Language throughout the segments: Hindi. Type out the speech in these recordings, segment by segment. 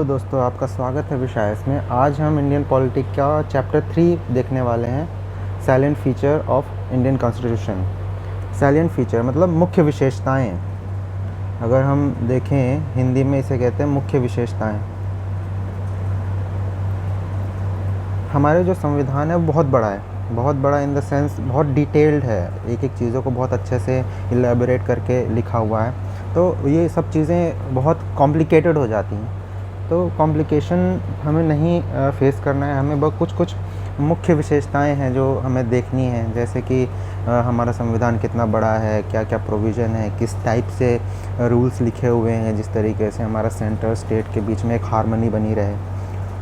हेलो दोस्तों, आपका स्वागत है विशायस में। आज हम इंडियन पॉलिटिक का चैप्टर 3 देखने वाले हैं, silent feature of Indian constitution. Silent feature मतलब मुख्य विशेषताएं। अगर हम देखें हिंदी में इसे कहते हैं मुख्य विशेषताएं। हमारे जो संविधान है वो बहुत बड़ा है, बहुत बड़ा इन द सेंस बहुत डिटेल्ड है, एक एक चीज़ों को बहुत अच्छे से इलेबोरेट करके लिखा हुआ है। तो ये सब चीज़ें बहुत कॉम्प्लिकेटेड हो जाती हैं, तो कॉम्प्लिकेशन हमें नहीं फेस करना है। हमें बस कुछ कुछ मुख्य विशेषताएं हैं जो हमें देखनी है, जैसे कि हमारा संविधान कितना बड़ा है, क्या क्या प्रोविज़न है, किस टाइप से रूल्स लिखे हुए हैं, जिस तरीके से हमारा सेंटर स्टेट के बीच में एक हार्मनी बनी रहे।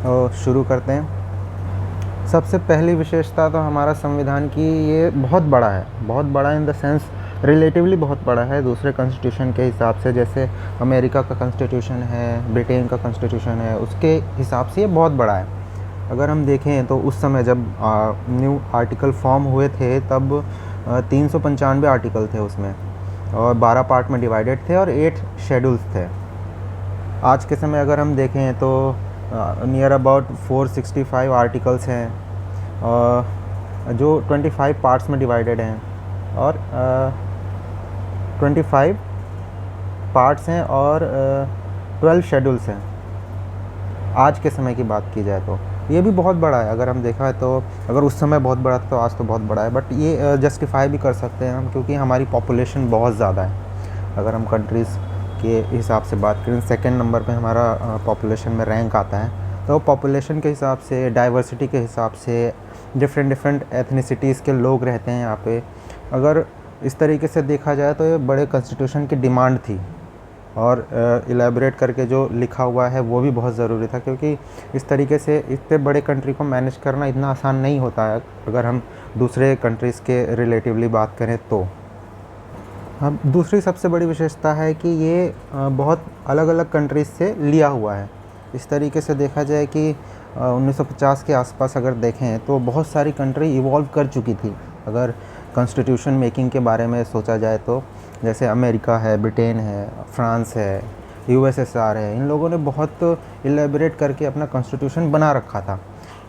तो शुरू करते हैं। सबसे पहली विशेषता तो हमारा संविधान की ये बहुत बड़ा है, बहुत बड़ा इन द सेंस रिलेटिवली बहुत बड़ा है दूसरे कॉन्स्टिट्यूशन के हिसाब से। जैसे अमेरिका का कॉन्स्टिट्यूशन है, ब्रिटेन का कॉन्स्टिट्यूशन है, उसके हिसाब से ये बहुत बड़ा है। अगर हम देखें तो उस समय जब न्यू आर्टिकल फॉर्म हुए थे तब 395 आर्टिकल थे उसमें, और 12 पार्ट में डिवाइडेड थे और 8 शेड्यूल्स थे। आज के समय अगर हम देखें तो नियर अबाउट 465 आर्टिकल्स हैं, जो 25 पार्ट्स में डिवाइडेड हैं, और 25 पार्ट्स हैं और 12 शेड्यूल्स हैं। आज के समय की बात की जाए तो ये भी बहुत बड़ा है। अगर हम देखा है तो अगर उस समय बहुत बड़ा था तो आज तो बहुत बड़ा है, बट ये जस्टिफाई भी कर सकते हैं हम, क्योंकि हमारी पॉपुलेशन बहुत ज़्यादा है। अगर हम कंट्रीज़ के हिसाब से बात करें, सेकंड नंबर पे हमारा पॉपुलेशन में रैंक आता है। तो पॉपुलेशन के हिसाब से, डाइवर्सिटी के हिसाब से डिफरेंट एथनिसिटीज़ के लोग रहते हैं यहाँ पे। अगर इस तरीके से देखा जाए तो ये बड़े कॉन्स्टिट्यूशन की डिमांड थी, और इलेबोरेट करके जो लिखा हुआ है वो भी बहुत ज़रूरी था, क्योंकि इस तरीके से इतने बड़े कंट्री को मैनेज करना इतना आसान नहीं होता है अगर हम दूसरे कंट्रीज़ के रिलेटिवली बात करें तो। अब दूसरी सबसे बड़ी विशेषता है कि ये बहुत अलग अलग कंट्रीज़ से लिया हुआ है। इस तरीके से देखा जाए कि 1950 के आसपास अगर देखें तो बहुत सारी कंट्री इवॉल्व कर चुकी थी। अगर कॉन्स्टिट्यूशन मेकिंग के बारे में सोचा जाए तो जैसे अमेरिका है, ब्रिटेन है, फ्रांस है, यूएसएसआर है, इन लोगों ने बहुत इलेबोरेट करके अपना कॉन्स्टिट्यूशन बना रखा था।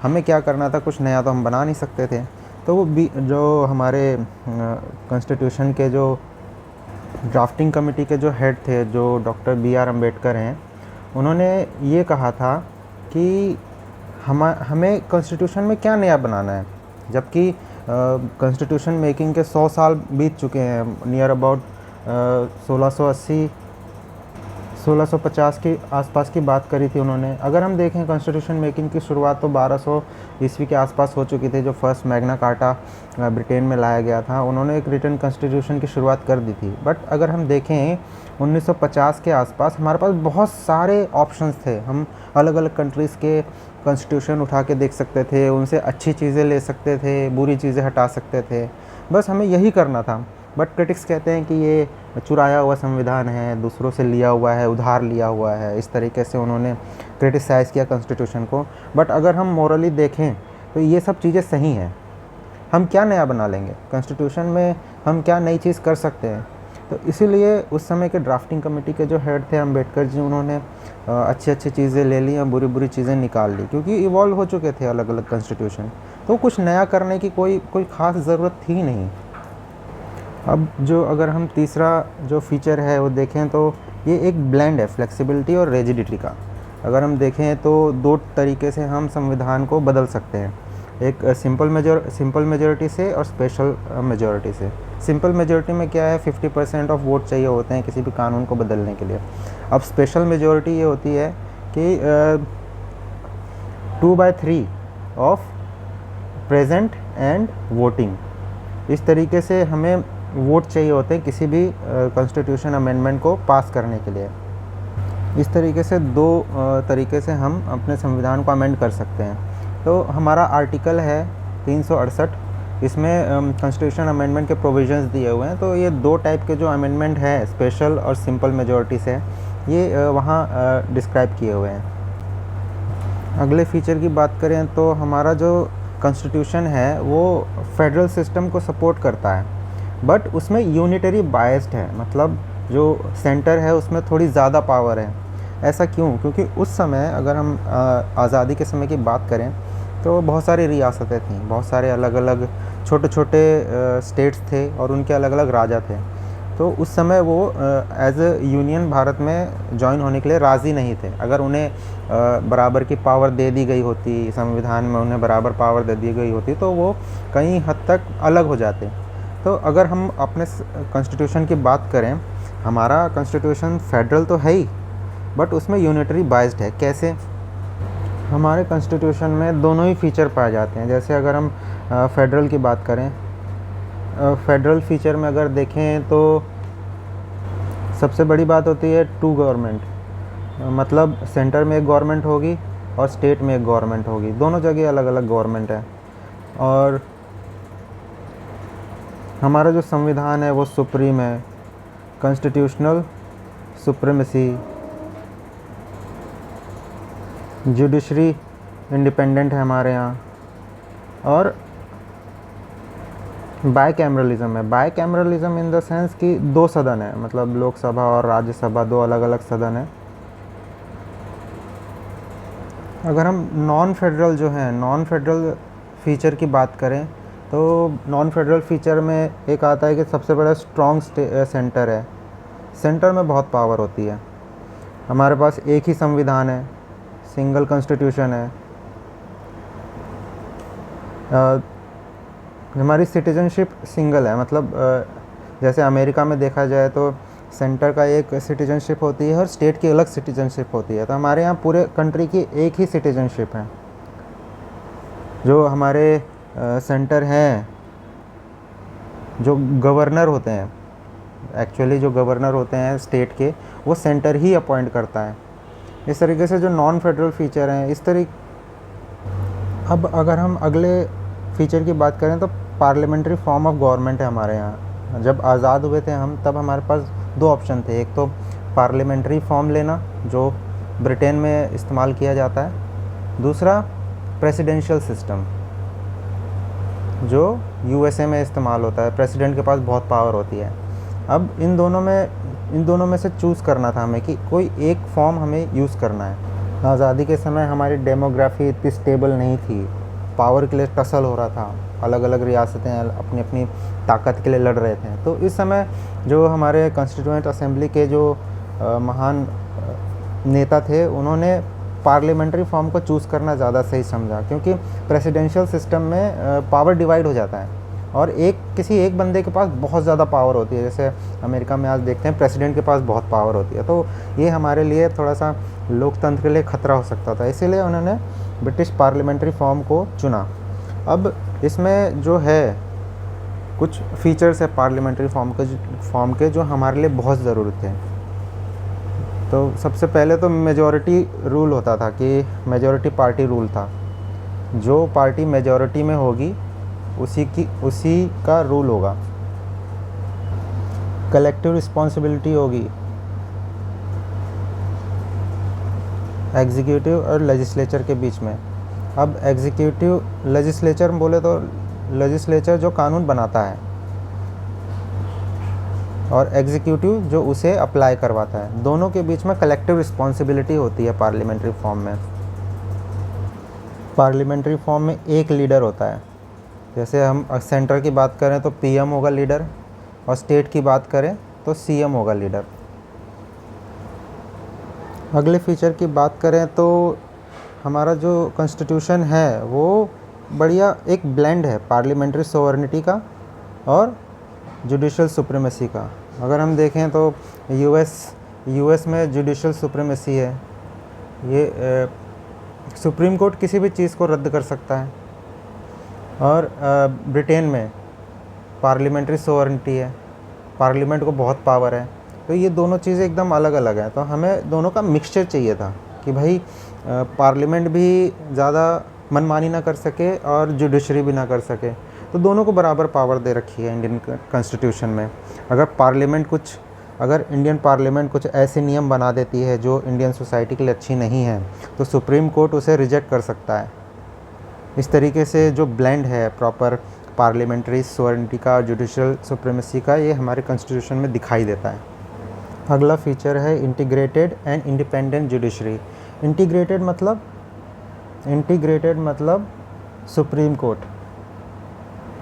हमें क्या करना था, कुछ नया तो हम बना नहीं सकते थे। तो वो जो हमारे कॉन्स्टिट्यूशन के जो ड्राफ्टिंग कमेटी के जो हेड थे, जो डॉक्टर बी.आर. अम्बेडकर हैं, उन्होंने ये कहा था कि हमें कॉन्स्टिट्यूशन में क्या नया बनाना है, जबकि कॉन्स्टिट्यूशन मेकिंग के 100 साल बीत चुके हैं। नियर अबाउट 1650 के आसपास की बात करी थी उन्होंने। अगर हम देखें कॉन्स्टिट्यूशन मेकिंग की शुरुआत तो 1200 ईस्वी के आसपास हो चुकी थी, जो फर्स्ट मैग्ना कार्टा ब्रिटेन में लाया गया था। उन्होंने एक रिटन कॉन्स्टिट्यूशन की शुरुआत कर दी थी। बट अगर हम देखें 1950 के आसपास हमारे पास बहुत सारे ऑप्शंस थे। हम अलग अलग कंट्रीज़ के कॉन्स्टिट्यूशन उठा के देख सकते थे, उनसे अच्छी चीज़ें ले सकते थे, बुरी चीज़ें हटा सकते थे, बस हमें यही करना था। बट क्रिटिक्स कहते हैं कि ये चुराया हुआ संविधान है, दूसरों से लिया हुआ है, उधार लिया हुआ है। इस तरीके से उन्होंने क्रिटिसाइज़ किया कॉन्स्टिट्यूशन को। बट अगर हम मोरली देखें तो ये सब चीज़ें सही हैं। हम क्या नया बना लेंगे कॉन्स्टिट्यूशन में, हम क्या नई चीज़ कर सकते हैं? तो इसीलिए उस समय के ड्राफ्टिंग कमेटी के जो हेड थे अम्बेडकर जी, उन्होंने अच्छी अच्छी चीज़ें ले ली और बुरी बुरी चीज़ें निकाल ली, क्योंकि इवॉल्व हो चुके थे अलग अलग कॉन्स्टिट्यूशन। तो कुछ नया करने की कोई ख़ास ज़रूरत थी नहीं। अब जो अगर हम तीसरा जो फीचर है वो देखें तो ये एक ब्लेंड है फ्लेक्सिबिलिटी और रिजिडिटी का। अगर हम देखें तो दो तरीके से हम संविधान को बदल सकते हैं, एक सिंपल मेजॉरिटी से और स्पेशल मेजॉरिटी से। सिंपल मेजॉरिटी में क्या है, 50% ऑफ वोट चाहिए होते हैं किसी भी कानून को बदलने के लिए। अब स्पेशल मेजॉरिटी ये होती है कि 2/3 ऑफ प्रेजेंट एंड वोटिंग। इस तरीके से हमें वोट चाहिए होते हैं किसी भी कॉन्स्टिट्यूशन अमेंडमेंट को पास करने के लिए। इस तरीके से दो तरीके से हम अपने संविधान को अमेंड कर सकते हैं। तो हमारा आर्टिकल है 368, इसमें कॉन्स्टिट्यूशन अमेंडमेंट के प्रोविजंस दिए हुए हैं। तो ये दो टाइप के जो अमेंडमेंट है, स्पेशल और सिंपल मेजॉरिटी से, ये वहाँ डिस्क्राइब किए हुए हैं। अगले फीचर की बात करें तो हमारा जो कॉन्स्टिट्यूशन है वो फेडरल सिस्टम को सपोर्ट करता है, बट उसमें यूनिटरी बायस्ड है। मतलब जो सेंटर है उसमें थोड़ी ज़्यादा पावर है। ऐसा क्यों? क्योंकि उस समय अगर हम आज़ादी के समय की बात करें तो बहुत सारी रियासतें थीं, बहुत सारे अलग अलग छोटे छोटे स्टेट्स थे और उनके अलग अलग राजा थे। तो उस समय वो एज ए यूनियन भारत में जॉइन होने के लिए राज़ी नहीं थे। अगर उन्हें बराबर की पावर दे दी गई होती, संविधान में उन्हें बराबर पावर दे दी गई होती, तो वो कई हद तक अलग हो जाते। तो अगर हम अपने कॉन्स्टिट्यूशन की बात करें, हमारा कॉन्स्टिट्यूशन फेडरल तो है ही, बट उसमें यूनिटरी बाइज्ड है। कैसे? हमारे कॉन्स्टिट्यूशन में दोनों ही फीचर पाए जाते हैं। जैसे अगर हम फेडरल की बात करें, फेडरल फीचर में अगर देखें तो सबसे बड़ी बात होती है टू गवर्नमेंट, मतलब सेंटर में एक गवर्नमेंट होगी और स्टेट में एक गवर्नमेंट होगी, दोनों जगह अलग अलग गवर्नमेंट है। और हमारा जो संविधान है वो सुप्रीम है, कॉन्स्टिट्यूशनल सुप्रीमेसी, जुडिशरी इंडिपेंडेंट है हमारे यहाँ, और बाईकैमरलिज्म है। बाईकैमरलिज्म इन द सेंस कि दो सदन है, मतलब लोकसभा और राज्यसभा, दो अलग अलग सदन है। अगर हम नॉन फेडरल जो है, नॉन फेडरल फीचर की बात करें तो नॉन फेडरल फीचर में एक आता है कि सबसे बड़ा स्ट्रॉन्ग सेंटर है, सेंटर में बहुत पावर होती है। हमारे पास एक ही संविधान है, सिंगल कॉन्स्टिट्यूशन है। हमारी सिटीजनशिप सिंगल है, मतलब जैसे अमेरिका में देखा जाए तो सेंटर का एक सिटीजनशिप होती है और स्टेट की अलग सिटीजनशिप होती है। तो हमारे यहाँ पूरे कंट्री की एक ही सिटीजनशिप है। जो हमारे सेंटर हैं, जो गवर्नर होते हैं, एक्चुअली जो गवर्नर होते हैं स्टेट के, वो सेंटर ही अपॉइंट करता है। इस तरीके से जो नॉन फेडरल फीचर हैं इस तरीके। अब अगर हम अगले फीचर की बात करें तो पार्लियामेंट्री फॉर्म ऑफ गवर्नमेंट है हमारे यहाँ। जब आज़ाद हुए थे हम, तब हमारे पास दो ऑप्शन थे। एक तो पार्लियामेंट्री फॉर्म लेना, जो ब्रिटेन में इस्तेमाल किया जाता है। दूसरा प्रेसिडेंशियल सिस्टम, जो यूएसए में इस्तेमाल होता है। प्रेसिडेंट के पास बहुत पावर होती है। अब इन दोनों में से चूज़ करना था हमें कि कोई एक फॉर्म हमें यूज़ करना है। आज़ादी के समय हमारी डेमोग्राफी इतनी स्टेबल नहीं थी, पावर के लिए टसल हो रहा था, अलग अलग रियासतें अपनी अपनी ताकत के लिए लड़ रहे थे। तो इस समय जो हमारे कॉन्स्टिट्यूएंट असेंबली के जो महान नेता थे, उन्होंने पार्लियामेंट्री फॉर्म को चूज़ करना ज़्यादा सही समझा, क्योंकि प्रेसिडेंशियल सिस्टम में पावर डिवाइड हो जाता है और किसी एक बंदे के पास बहुत ज़्यादा पावर होती है। जैसे अमेरिका में आज देखते हैं प्रेसिडेंट के पास बहुत पावर होती है। तो ये हमारे लिए थोड़ा सा लोकतंत्र के लिए ख़तरा हो सकता था, इसीलिए उन्होंने ब्रिटिश पार्लियामेंट्री फॉर्म को चुना। अब इसमें जो है कुछ फीचर्स है पार्लियामेंट्री फॉर्म के जो हमारे लिए बहुत ज़रूरी थे। तो सबसे पहले तो मेजॉरिटी रूल होता था, कि मेजॉरिटी पार्टी रूल था। जो पार्टी मेजॉरिटी में होगी उसी का रूल होगा। कलेक्टिव रिस्पॉन्सिबिलिटी होगी एग्जीक्यूटिव और लेजिस्लेचर के बीच में। अब एग्जीक्यूटिव लेजिस्लेचर बोले तो लेजिस्लेचर जो कानून बनाता है और एग्जीक्यूटिव जो उसे अप्लाई करवाता है, दोनों के बीच में कलेक्टिव रिस्पॉन्सिबिलिटी होती है पार्लियामेंट्री फॉर्म में। पार्लियामेंट्री फॉर्म में एक लीडर होता है। जैसे हम सेंटर की बात करें तो पीएम होगा लीडर, और स्टेट की बात करें तो सीएम होगा लीडर। अगले फीचर की बात करें तो हमारा जो कॉन्स्टिट्यूशन है वो बढ़िया एक ब्लेंड है पार्लियामेंट्री सोवरेनिटी का और जुडिशल सुप्रीमेसी का। अगर हम देखें तो यूएस में जुडिशल सुप्रीमेसी है। ये सुप्रीम कोर्ट किसी भी चीज़ को रद्द कर सकता है, और ब्रिटेन में पार्लियामेंट्री सोवरेनिटी है, पार्लियामेंट को बहुत पावर है। तो ये दोनों चीज़ें एकदम अलग अलग हैं। तो हमें दोनों का मिक्सचर चाहिए था कि भाई पार्लियामेंट भी ज़्यादा मनमानी ना कर सके और जुडिशरी भी ना कर सके। तो दोनों को बराबर पावर दे रखी है इंडियन कॉन्स्टिट्यूशन में। अगर इंडियन पार्लियामेंट कुछ ऐसे नियम बना देती है जो इंडियन सोसाइटी के लिए अच्छी नहीं है, तो सुप्रीम कोर्ट उसे रिजेक्ट कर सकता है। इस तरीके से जो ब्लेंड है प्रॉपर पार्लियामेंट्री सोवरेनिटी का और जुडिशल सुप्रीमेसी का, ये हमारे कॉन्स्टिट्यूशन में दिखाई देता है। अगला फीचर है integrated and independent judiciary. Integrated मतलब सुप्रीम कोर्ट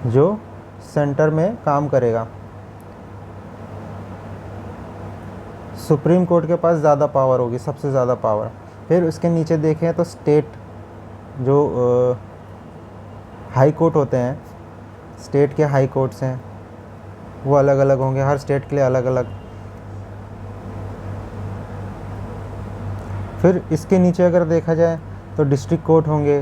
जो सेंटर में काम करेगा। सुप्रीम कोर्ट के पास ज़्यादा पावर होगी, सबसे ज़्यादा पावर। फिर उसके नीचे देखें तो स्टेट जो हाई कोर्ट होते हैं, स्टेट के हाई कोर्ट्स हैं, वो अलग अलग होंगे, हर स्टेट के लिए अलग अलग। फिर इसके नीचे अगर देखा जाए तो डिस्ट्रिक्ट कोर्ट होंगे,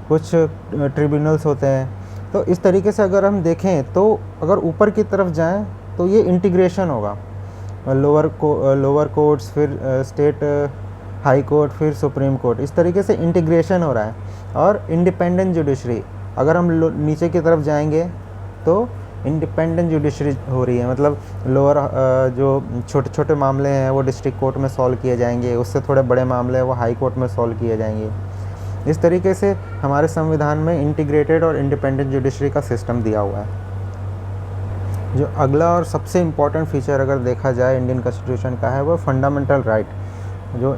कुछ ट्रिब्यूनल्स होते हैं। तो इस तरीके से अगर हम देखें तो अगर ऊपर की तरफ जाएं तो ये इंटीग्रेशन होगा, लोअर कोर्ट्स, फिर स्टेट हाई कोर्ट, फिर सुप्रीम कोर्ट, इस तरीके से इंटीग्रेशन हो रहा है। और इंडिपेंडेंट जुडिशरी, अगर हम नीचे की तरफ जाएंगे तो इंडिपेंडेंट जुडिशरी हो रही है, मतलब लोअर जो छोटे छोटे मामले हैं वो डिस्ट्रिक्ट कोर्ट में सॉल्व किए जाएंगे, उससे थोड़े बड़े मामले हैं वो हाई कोर्ट में सॉल्व किए जाएंगे। इस तरीके से हमारे संविधान में इंटीग्रेटेड और इंडिपेंडेंट जुडिशरी का सिस्टम दिया हुआ है। जो अगला और सबसे इम्पॉर्टेंट फीचर अगर देखा जाए इंडियन कॉन्स्टिट्यूशन का है वो फंडामेंटल राइट, जो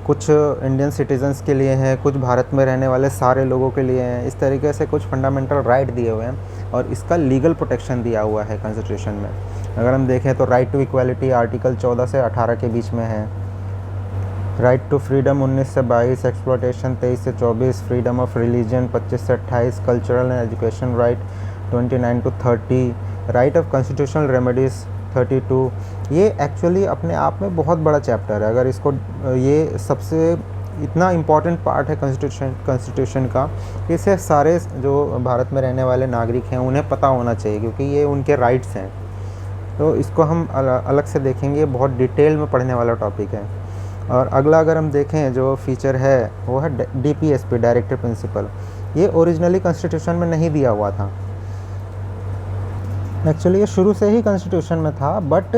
कुछ इंडियन सिटीजन्स के लिए हैं, कुछ भारत में रहने वाले सारे लोगों के लिए हैं। इस तरीके से कुछ फंडामेंटल राइट दिए हुए हैं और इसका लीगल प्रोटेक्शन दिया हुआ है कॉन्स्टिट्यूशन में। अगर हम देखें तो राइट टू इक्वालिटी आर्टिकल 14 से 18 के बीच में है, राइट टू फ्रीडम 19 से 22, एक्सप्लॉयटेशन 23 से 24, फ्रीडम ऑफ रिलीजन 25 से 28, cultural and education right 29 to 30, right of constitutional remedies 32। ये एक्चुअली अपने आप में बहुत बड़ा चैप्टर है। अगर इसको ये सबसे इतना इम्पॉर्टेंट पार्ट है कॉन्स्टिट्यूशन का, इसे सारे जो भारत में रहने वाले नागरिक हैं उन्हें पता होना चाहिए, क्योंकि ये उनके राइट्स हैं। तो इसको हम अलग से देखेंगे, बहुत डिटेल में पढ़ने वाला टॉपिक है। और अगला अगर हम देखें जो फीचर है वो है DPSP, डायरेक्टिव प्रिंसिपल। ये ओरिजिनली कॉन्स्टिट्यूशन में नहीं दिया हुआ था, एक्चुअली ये शुरू से ही कॉन्स्टिट्यूशन में था, बट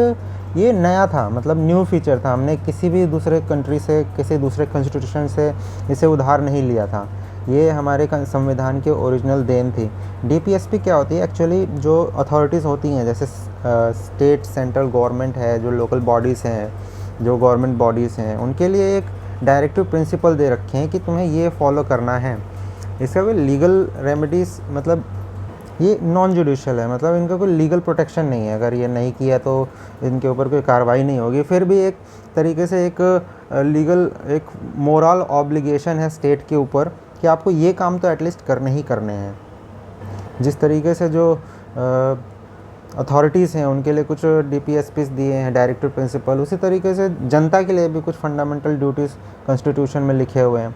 ये नया था, मतलब न्यू फीचर था। हमने किसी भी दूसरे कंट्री से, किसी दूसरे कॉन्स्टिट्यूशन से इसे उधार नहीं लिया था, ये हमारे संविधान की ओरिजिनल देन थी। DPSP क्या होती है एक्चुअली, जो अथॉरिटीज़ होती हैं जैसे स्टेट सेंट्रल गवर्नमेंट है, जो लोकल बॉडीज़ हैं, जो गवर्नमेंट बॉडीज़ हैं, उनके लिए एक डायरेक्टिव प्रिंसिपल दे रखे हैं कि तुम्हें ये फॉलो करना है। इसका कोई लीगल रेमेडीज़, मतलब ये नॉन जुडिशियल है, मतलब इनका कोई लीगल प्रोटेक्शन नहीं है। अगर ये नहीं किया तो इनके ऊपर कोई कार्रवाई नहीं होगी। फिर भी एक तरीके से एक लीगल, एक मोरल ऑब्लिगेशन है स्टेट के ऊपर कि आपको ये काम तो एटलीस्ट करने ही करने हैं। जिस तरीके से जो अथॉरिटीज़ हैं उनके लिए कुछ DPSPs दिए हैं, डायरेक्टिव प्रिंसिपल, उसी तरीके से जनता के लिए भी कुछ फंडामेंटल ड्यूटीज़ कॉन्स्टिट्यूशन में लिखे हुए हैं।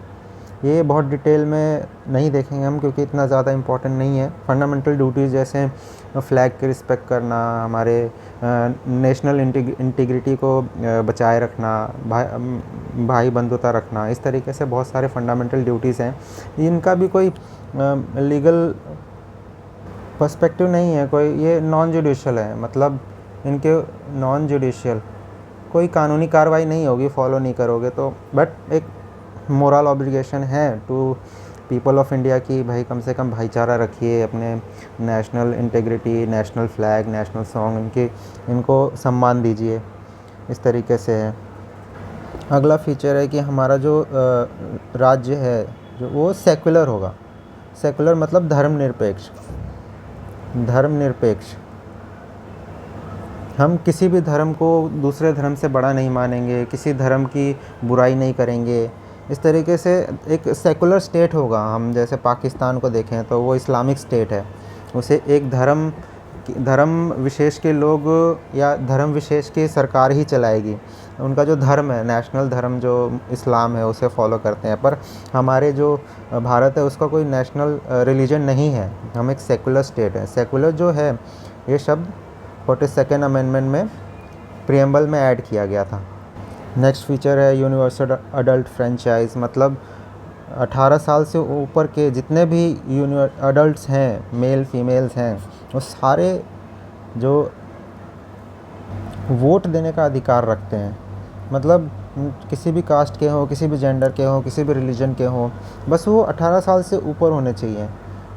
ये बहुत डिटेल में नहीं देखेंगे हम, क्योंकि इतना ज़्यादा इम्पोर्टेंट नहीं है। फंडामेंटल ड्यूटीज़ जैसे फ्लैग की रिस्पेक्ट करना, हमारे नेशनल इंटीग्रिटी को बचाए रखना, भाई बंधुता रखना, इस तरीके से बहुत सारे फंडामेंटल ड्यूटीज़ हैं। इनका भी कोई लीगल पर्सपेक्टिव नहीं है कोई, ये नॉन जुडिशियल है, मतलब इनके नॉन जुडिशियल, कोई कानूनी कार्रवाई नहीं होगी, फॉलो नहीं करोगे तो। बट एक मोरल ऑब्लिगेशन है टू पीपल ऑफ इंडिया की भाई कम से कम भाईचारा रखिए, अपने national integrity, national flag, national song, इनको सम्मान दीजिए, इस तरीके से है। अगला फीचर है कि हमारा जो राज्य है जो वो सेकुलर होगा। सेकुलर मतलब धर्मनिरपेक्ष। धर्मनिरपेक्ष, हम किसी भी धर्म को दूसरे धर्म से बड़ा नहीं मानेंगे, किसी धर्म की बुराई नहीं करेंगे। इस तरीके से एक सेकुलर स्टेट होगा। हम जैसे पाकिस्तान को देखें तो वो इस्लामिक स्टेट है, उसे एक धर्म विशेष के लोग या धर्म विशेष की सरकार ही चलाएगी। उनका जो धर्म है, नेशनल धर्म जो इस्लाम है, उसे फॉलो करते हैं। पर हमारे जो भारत है उसका कोई नेशनल रिलीजन नहीं है, हम एक सेकुलर स्टेट है। सेकुलर जो है ये शब्द 42nd अमेंडमेंट में प्रियम्बल में ऐड किया गया था। नेक्स्ट फीचर है यूनिवर्सल अडल्ट फ्रेंचाइज, मतलब 18 साल से ऊपर के जितने भी अडल्ट्स हैं, मेल फीमेल्स हैं, वो सारे जो वोट देने का अधिकार रखते हैं। मतलब किसी भी कास्ट के हों, किसी भी जेंडर के हों, किसी भी रिलीजन के हों, बस वो 18 साल से ऊपर होने चाहिए,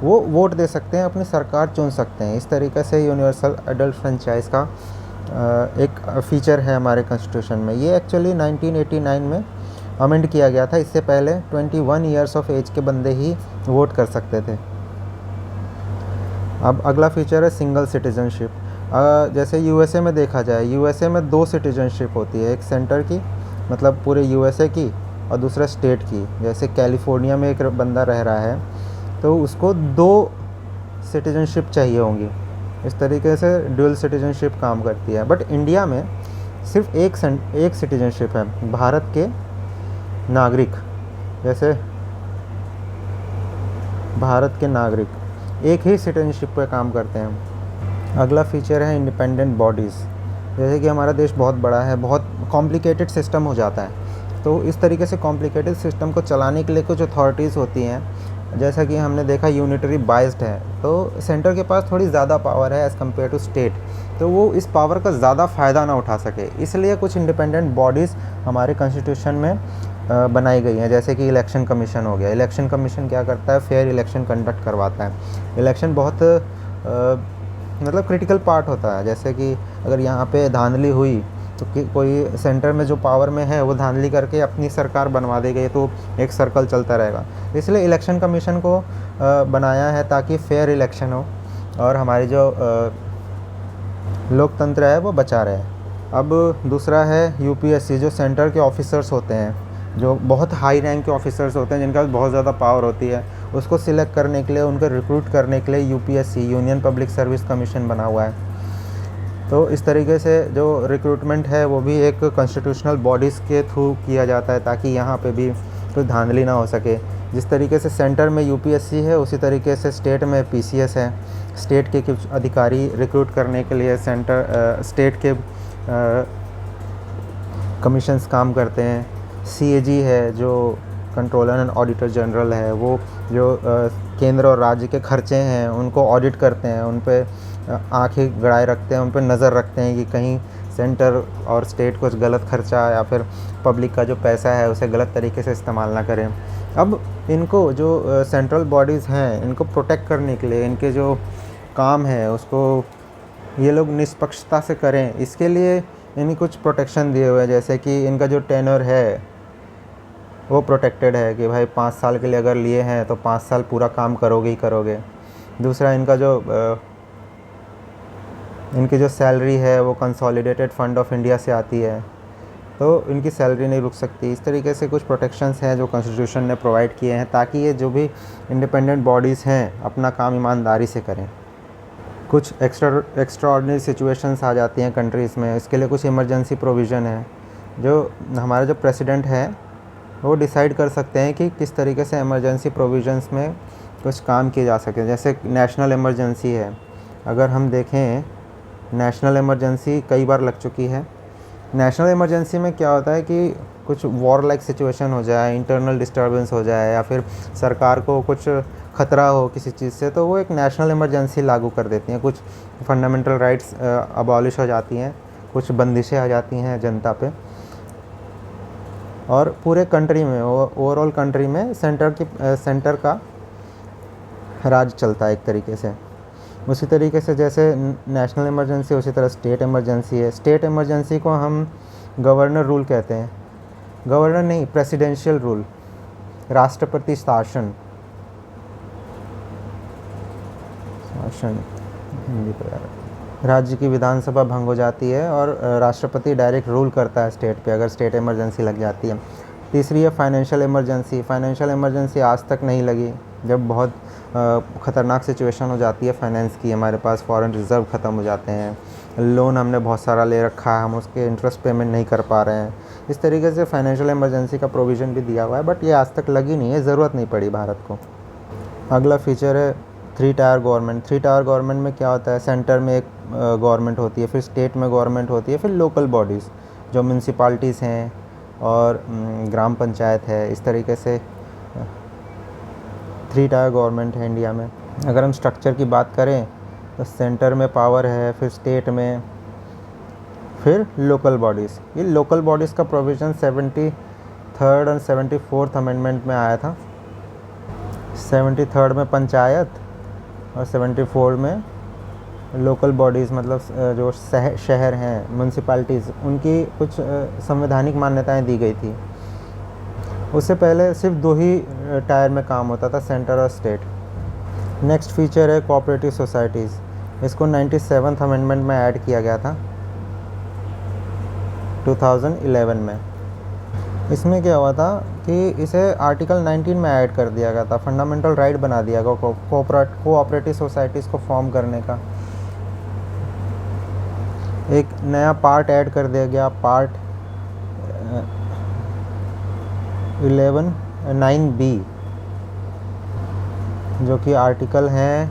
वो वोट दे सकते हैं, अपनी सरकार चुन सकते हैं। इस तरीके से यूनिवर्सल अडल्ट फ्रेंचाइज का एक फ़ीचर है हमारे कॉन्स्टिट्यूशन में। ये एक्चुअली 1989 में अमेंड किया गया था। इससे पहले 21 ईयर्स ऑफ एज के बंदे ही वोट कर सकते थे। अब अगला फीचर है सिंगल सिटीजनशिप। जैसे यूएसए में देखा जाए, यूएसए में 2 सिटीजनशिप होती है, एक सेंटर की मतलब पूरे यूएसए की और दूसरा स्टेट की। जैसे कैलिफोर्निया में एक बंदा रह रहा है तो उसको 2 सिटीजनशिप चाहिए होंगी। इस तरीके से ड्यूअल सिटीजनशिप काम करती है। बट इंडिया में सिर्फ एक सिटीजनशिप है, भारत के नागरिक। जैसे भारत के नागरिक एक ही सिटीजनशिप पे काम करते हैं। अगला फीचर है इंडिपेंडेंट बॉडीज़। जैसे कि हमारा देश बहुत बड़ा है, बहुत कॉम्प्लिकेटेड सिस्टम हो जाता है, तो इस तरीके से कॉम्प्लिकेटेड सिस्टम को चलाने के लिए कुछ अथॉरिटीज़ होती हैं। जैसा कि हमने देखा यूनिटरी बाइज्ड है, तो सेंटर के पास थोड़ी ज़्यादा पावर है एज़ कम्पेयर टू स्टेट, तो वो इस पावर का ज़्यादा फ़ायदा ना उठा सके, इसलिए कुछ इंडिपेंडेंट बॉडीज़ हमारे कॉन्स्टिट्यूशन में बनाई गई हैं। जैसे कि इलेक्शन कमीशन हो गया। इलेक्शन कमीशन क्या करता है, फेयर इलेक्शन कंडक्ट करवाता है। इलेक्शन बहुत मतलब क्रिटिकल पार्ट होता है। जैसे कि अगर यहाँ पे धांधली हुई तो कोई सेंटर में जो पावर में है वो धांधली करके अपनी सरकार बनवा देगी, तो एक सर्कल चलता रहेगा। इसलिए इलेक्शन कमीशन को बनाया है ताकि फेयर इलेक्शन हो और हमारी जो लोकतंत्र है वो बचा रहे। अब दूसरा है यूपीएससी, जो सेंटर के ऑफिसर्स होते हैं, जो बहुत हाई रैंक के ऑफिसर्स होते हैं जिनके पास बहुत ज़्यादा पावर होती है, उसको सिलेक्ट करने के लिए, उनको रिक्रूट करने के लिए UPSC, union public service commission बना हुआ है। तो इस तरीके से जो रिक्रूटमेंट है वो भी एक कॉन्स्टिट्यूशनल बॉडीज़ के थ्रू किया जाता है ताकि यहाँ पे भी कोई धांधली ना हो सके। जिस तरीके से सेंटर में यूपीएससी है उसी तरीके से स्टेट में पीसीएस है। स्टेट के कुछ अधिकारी रिक्रूट करने के लिए स्टेट के कमीशंस काम करते हैं। सीएजी है जो कंट्रोलर एंड ऑडिटर जनरल है, वो जो केंद्र और राज्य के खर्चे हैं उनको ऑडिट करते हैं, उन पे आँखें गड़ाए रखते हैं, उन पे नज़र रखते हैं कि कहीं सेंटर और स्टेट कुछ गलत खर्चा या फिर पब्लिक का जो पैसा है उसे गलत तरीके से इस्तेमाल ना करें। अब इनको जो सेंट्रल बॉडीज़ हैं इनको प्रोटेक्ट करने के लिए इनके जो काम है उसको ये लोग निष्पक्षता से करें, इसके लिए इन्हें कुछ प्रोटेक्शन दिए हुए हैं। जैसे कि इनका जो टेन्योर है वो प्रोटेक्टेड है कि भाई 5 साल के लिए अगर लिए हैं तो 5 साल पूरा काम करोगे ही करोगे। दूसरा, इनकी जो सैलरी है वो कंसोलिडेटेड फंड ऑफ इंडिया से आती है, तो इनकी सैलरी नहीं रुक सकती। इस तरीके से कुछ प्रोटेक्शंस हैं जो कॉन्स्टिट्यूशन ने प्रोवाइड किए हैं ताकि ये जो भी इंडिपेंडेंट बॉडीज़ हैं अपना काम ईमानदारी से करें। कुछ एक्स्ट्रा ऑर्डिनरी सिचुएशंस आ जाती हैं कंट्रीज़ में, इसके लिए कुछ इमरजेंसी प्रोविज़न है जो हमारा जो प्रेसिडेंट है वो डिसाइड कर सकते हैं कि किस तरीके से इमरजेंसी प्रोविज़न्स में कुछ काम किए जा सके। जैसे नेशनल इमरजेंसी है, अगर हम देखें नेशनल इमरजेंसी कई बार लग चुकी है। नेशनल इमरजेंसी में क्या होता है कि कुछ वॉर लाइक सिचुएशन हो जाए, इंटरनल डिस्टर्बेंस हो जाए या फिर सरकार को कुछ ख़तरा हो किसी चीज़ से, तो वो एक नेशनल इमरजेंसी लागू कर देती हैं। कुछ फंडामेंटल राइट्स अबॉलिश हो जाती हैं, कुछ बंदिशें आ जाती हैं जनता पे, और पूरे कंट्री में, ओवरऑल कंट्री में सेंटर का राज चलता है एक तरीके से। उसी तरीके से जैसे नेशनल इमरजेंसी उसी तरह स्टेट इमरजेंसी है। स्टेट इमरजेंसी को हम गवर्नर रूल कहते हैं, गवर्नर नहीं, प्रेसिडेंशियल रूल, राष्ट्रपति शासन हिंदी पर राज्य की विधानसभा भंग हो जाती है और राष्ट्रपति डायरेक्ट रूल करता है स्टेट पे अगर स्टेट इमरजेंसी लग जाती है। तीसरी है फाइनेंशियल इमरजेंसी। फाइनेंशियल इमरजेंसी आज तक नहीं लगी, जब बहुत ख़तरनाक सिचुएशन हो जाती है फाइनेंस की, हमारे पास फॉरेन रिज़र्व ख़त्म हो जाते हैं, लोन हमने बहुत सारा ले रखा है, हम उसके इंटरेस्ट पेमेंट नहीं कर पा रहे हैं। इस तरीके से फाइनेंशियल इमरजेंसी का प्रोविज़न भी दिया हुआ है, बट ये आज तक लगी नहीं है, ज़रूरत नहीं पड़ी भारत को। अगला फीचर है 3 टायर गवर्नमेंट। 3 टायर गवर्नमेंट में क्या होता है, सेंटर में एक गवर्नमेंट होती है, फिर स्टेट में गवर्नमेंट होती है, फिर लोकल बॉडीज़ जो म्यूनसिपाल्टीज़ हैं और ग्राम पंचायत है। इस तरीके से 3 टायर गवर्नमेंट है इंडिया में। अगर हम स्ट्रक्चर की बात करें तो सेंटर में पावर है, फिर स्टेट में, फिर लोकल बॉडीज़। ये लोकल बॉडीज़ का प्रोविज़न 73rd और 74th अमेंडमेंट में आया था। 73rd में पंचायत और 74 में लोकल बॉडीज़ मतलब जो शहर हैं, म्यूनसिपैलिटीज़, उनकी कुछ संवैधानिक मान्यताएं दी गई थी। उससे पहले सिर्फ 2 ही टायर में काम होता था, सेंटर और स्टेट। नेक्स्ट फीचर है कोऑपरेटिव सोसाइटीज़। इसको 97th अमेंडमेंट में ऐड किया गया था 2011 में। इसमें क्या हुआ था कि इसे आर्टिकल 19 में ऐड कर दिया गया था, फंडामेंटल राइट बना दिया गया कोऑपरेटिव सोसाइटीज़ को फॉर्म करने का। एक नया पार्ट ऐड कर दिया गया, पार्ट 9B, जो कि आर्टिकल हैं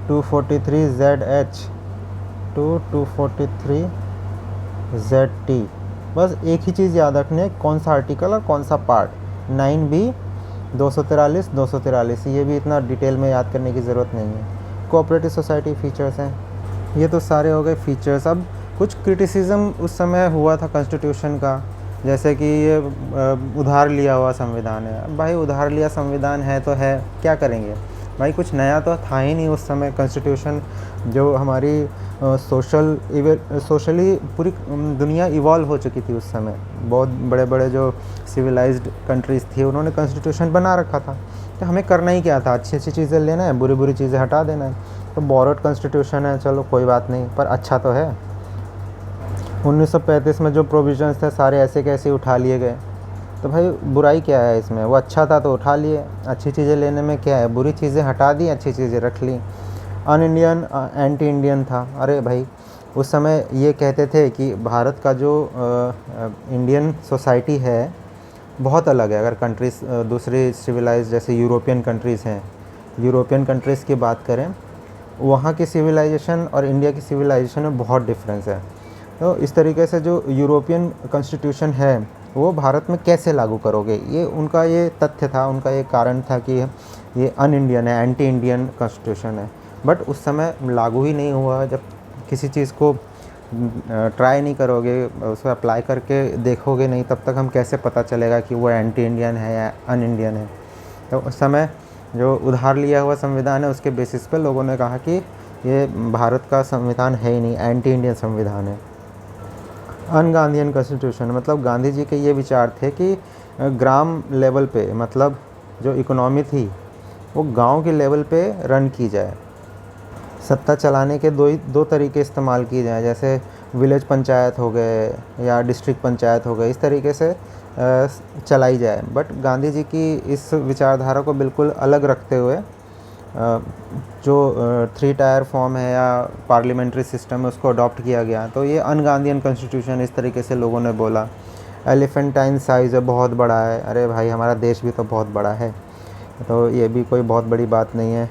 243ZH टू 243ZT। बस एक ही चीज़ याद रखनी है, कौन सा आर्टिकल और कौन सा पार्ट। 9B 243, ये भी इतना डिटेल में याद करने की ज़रूरत नहीं है। कोऑपरेटिव सोसाइटी फीचर्स हैं, ये तो सारे हो गए फीचर्स। अब कुछ क्रिटिसिज्म उस समय हुआ था कॉन्स्टिट्यूशन का, जैसे कि ये उधार लिया हुआ संविधान है। अब भाई उधार लिया संविधान है तो है, क्या करेंगे भाई, कुछ नया तो था ही नहीं उस समय। कॉन्स्टिट्यूशन जो हमारी सोशली पूरी दुनिया इवॉल्व हो चुकी थी उस समय। बहुत बड़े बड़े जो सिविलाइज्ड कंट्रीज़ थी उन्होंने कॉन्स्टिट्यूशन बना रखा था, तो हमें करना ही क्या था, अच्छी अच्छी चीज़ें लेना है, बुरी बुरी चीज़ें हटा देना है। तो बोरोड कॉन्स्टिट्यूशन है, चलो कोई बात नहीं, पर अच्छा तो है। 1935 में जो प्रोविजंस थे सारे ऐसे कैसे उठा लिए गए, तो भाई बुराई क्या है इसमें, वो अच्छा था तो उठा लिए, अच्छी चीज़ें लेने में क्या है, बुरी चीज़ें हटा दी, अच्छी चीज़ें रख ली। अन इंडियन एंटी इंडियन था। अरे भाई उस समय ये कहते थे कि भारत का जो इंडियन सोसाइटी है बहुत अलग है। अगर कंट्रीज़ दूसरी सिविलाइज जैसे यूरोपियन कंट्रीज़ हैं, यूरोपियन कंट्रीज़ की बात करें, वहाँ की सिविलाइजेशन और इंडिया की सिविलाइजेशन में बहुत डिफरेंस है। तो इस तरीके से जो यूरोपियन कॉन्स्टिट्यूशन है वो भारत में कैसे लागू करोगे, ये उनका ये तथ्य था, उनका ये कारण था कि ये अन इंडियन है, एंटी इंडियन कॉन्स्टिट्यूशन है। बट उस समय लागू ही नहीं हुआ। जब किसी चीज़ को ट्राई नहीं करोगे, उसको अप्लाई करके देखोगे नहीं, तब तक हम कैसे पता चलेगा कि वो एंटी इंडियन है या अन इंडियन है। तो उस समय जो उधार लिया हुआ संविधान है उसके बेसिस पे लोगों ने कहा कि ये भारत का संविधान है ही नहीं, एंटी इंडियन संविधान है। अन गांधीयन कॉन्स्टिट्यूशन मतलब गांधी जी के ये विचार थे कि ग्राम लेवल पे, मतलब जो इकोनॉमी थी वो गांव के लेवल पे रन की जाए। सत्ता चलाने के दो तरीके इस्तेमाल किए जाएँ, जैसे विलेज पंचायत हो गए या डिस्ट्रिक्ट पंचायत हो गए, इस तरीके से चलाई जाए। बट गांधी जी की इस विचारधारा को बिल्कुल अलग रखते हुए जो 3 टायर फॉर्म है या पार्लियामेंट्री सिस्टम है उसको अडॉप्ट किया गया। तो ये अन गांधीयन कॉन्स्टिट्यूशन, इस तरीके से लोगों ने बोला। एलिफेंटाइन साइज़ है, बहुत बड़ा है। अरे भाई हमारा देश भी तो बहुत बड़ा है, तो ये भी कोई बहुत बड़ी बात नहीं है।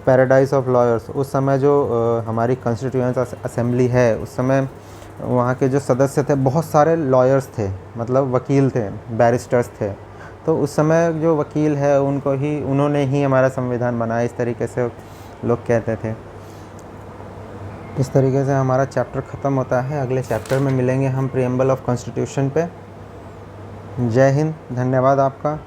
पैराडाइज ऑफ लॉयर्स, उस समय जो हमारी कॉन्स्टिट्यूएंट असेंबली है उस समय वहाँ के जो सदस्य थे बहुत सारे लॉयर्स थे, मतलब वकील थे, बैरिस्टर्स थे। तो उस समय जो वकील है उन्होंने ही हमारा संविधान बनाया, इस तरीके से लोग कहते थे। इस तरीके से हमारा चैप्टर ख़त्म होता है। अगले चैप्टर में मिलेंगे हम प्रीएम्बल ऑफ कॉन्स्टिट्यूशन पे। जय हिंद, धन्यवाद आपका।